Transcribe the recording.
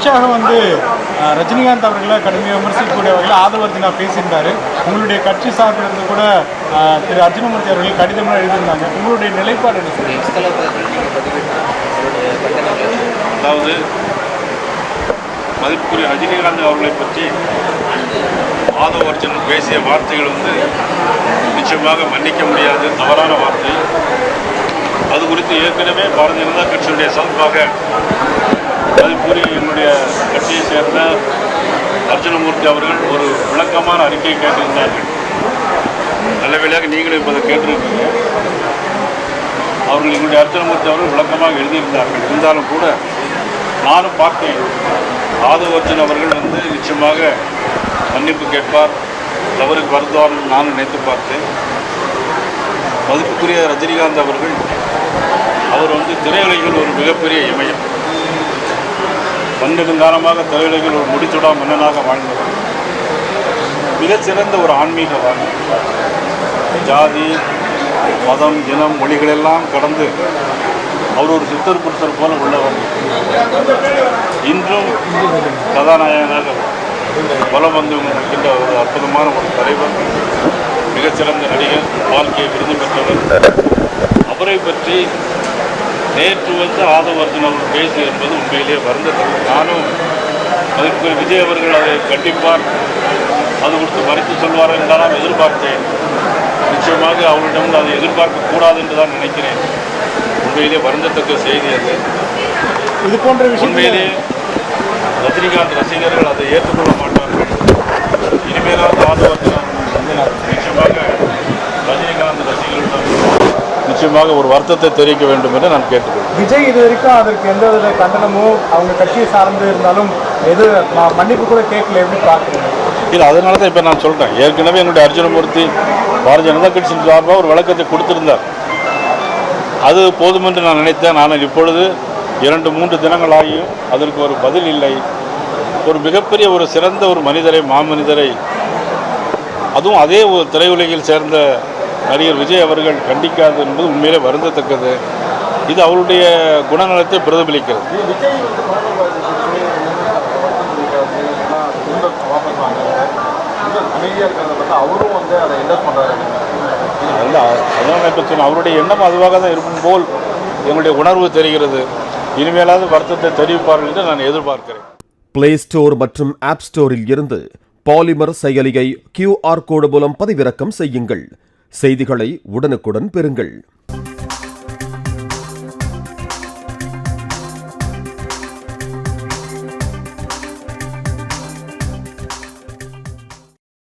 அமித்ஷாக வந்து ரஜினிகாந்த் அவர்களை கடுமையாக விமர்சிக்கக்கூடிய வகையில் ஆதவ அர்ஜுனா பேசியிருந்தாரு. உங்களுடைய கட்சி சார்பில் இருந்து கூட திரு அர்ஜுனமூர்த்தி அவர்கள் கடிதமாக எழுதியிருந்தாங்க. உங்களுடைய நிலைப்பாடு என்ன சொல்லுங்க? அதாவது மதிப்புக்குரிய ரஜினிகாந்த் அவர்களை பற்றி ஆதவ அர்ஜுனன் பேசிய வார்த்தைகள் வந்து நிச்சயமாக மன்னிக்க முடியாது, தவறான வார்த்தை. அது குறித்து ஏற்கனவே பாரதிய ஜனதா கட்சியுடைய சார்பாக மதிப்புக்குரிய என்னுடைய கட்சியை சேர்ந்த அர்ஜுனமூர்த்தி அவர்கள் ஒரு விளக்கமான அறிக்கையை கேட்டிருந்தார்கள். நல்ல வேளையாக நீங்களும் இப்போதை கேட்டிருக்கீங்க. அவர்கள் எங்களுடைய அர்ஜுனமூர்த்தி அவர்கள் விளக்கமாக எழுதியிருந்தார்கள். இருந்தாலும் கூட நானும் பார்த்தேன், ஆதவ அர்ஜுன் அவர்கள் வந்து நிச்சயமாக மன்னிப்பு கேட்பார், தவறுக்கு வருவார் நானும் நினைத்து பார்த்தேன். மதிப்புக்குரிய ரஜினிகாந்த் அவர்கள் அவர் வந்து திரையுலகில் ஒரு மிகப்பெரிய இமயம். பன்னெடுங்காலமாக திரையுலகில் ஒரு முடிச்சுடா மன்னனாக வாழ்ந்தவர். மிகச்சிறந்த ஒரு ஆன்மீகவாதி. ஜாதி மதம் இனம் மொழிகளெல்லாம் கடந்து அவர் ஒரு சித்தர் புருஷர் போல உள்ளவர். இன்றும் கதாநாயகனாக பலம் வந்து இருக்கின்ற ஒரு அற்புதமான ஒரு தலைவர், மிகச்சிறந்த நடிகர், வாழ்க்கையை விருது பெற்றவர். அவரை பற்றி நேற்று வந்து ஆதவ அர்ஜுன் அவர்கள் பேசி என்பது உண்மையிலேயே வருந்தது. நானும் அதற்கு விஜய் அவர்கள் அதை கண்டிப்பார், அது கொடுத்து மறைத்து சொல்வார் என்றாலும் எதிர்பார்த்தேன். நிச்சயமாக அவரிடம் அதை எதிர்பார்க்கக்கூடாது என்று தான் நினைக்கிறேன். உண்மையிலே வருந்தத்தக்க செய்தி அது. இது போன்ற விஷயம் உண்மையிலே ரஜினிகாந்த் ரசிகர்கள் அதை ஏற்றுக்கொள்ள மாட்டார்கள். இனிமேலாவது ஆதவ அர்ஜுன் நிச்சயமாக ரஜினிகாந்த் ரசிகர்களிடம் நிச்சயமாக ஒரு வருத்தத்தை தெரிவிக்க வேண்டும் என்று நான் கேட்டுக்கொள்கிறேன். விஜய் இது வரைக்கும் அதற்கு எந்த வித கண்டனமோ அவங்க கட்சியை சார்ந்து இருந்தாலும் எது மன்னிப்பு கூட கேட்கல, எப்படி பார்க்குறேன்? இல்லை, அதனால தான் இப்போ நான் சொல்கிறேன். ஏற்கனவே என்னுடைய அர்ஜுனமூர்த்தி பாரதிய ஜனதா கட்சியின் சார்பாக ஒரு விளக்கத்தை கொடுத்திருந்தார். அது போதும் என்று நான் நினைத்தேன். ஆனால் இப்பொழுது 2-3 தினங்கள் ஆகியும் அதற்கு ஒரு பதில் இல்லை. ஒரு மிகப்பெரிய ஒரு சிறந்த ஒரு மனிதரை, மாமனிதரை, அதுவும் அதே ஒரு திரையுலகில் சேர்ந்த நடிகர் விஜய் அவர்கள் கண்டிக்காது என்பது உண்மையிலே வருந்தத்தக்கது. இது அவருடைய குணநலத்தை பிரதிபலிக்கிறது. அதான் இப்போ சொன்ன அவருடைய எண்ணம் அதுவாக தான் இருக்கும் போல் எங்களுடைய உணர்வு தெரிகிறது. இனிமேலாவது வருத்தத்தை தெரிவிப்பார்கள் என்று நான் எதிர்பார்க்கிறேன். பிளே ஸ்டோர் மற்றும் ஆப் ஸ்டோரில் இருந்து பாலிமர் செயலியை QR கோடு மூலம் பதிவிறக்கம் செய்யுங்கள். செய்திகளை உடனுக்குடன் பெறுங்கள்.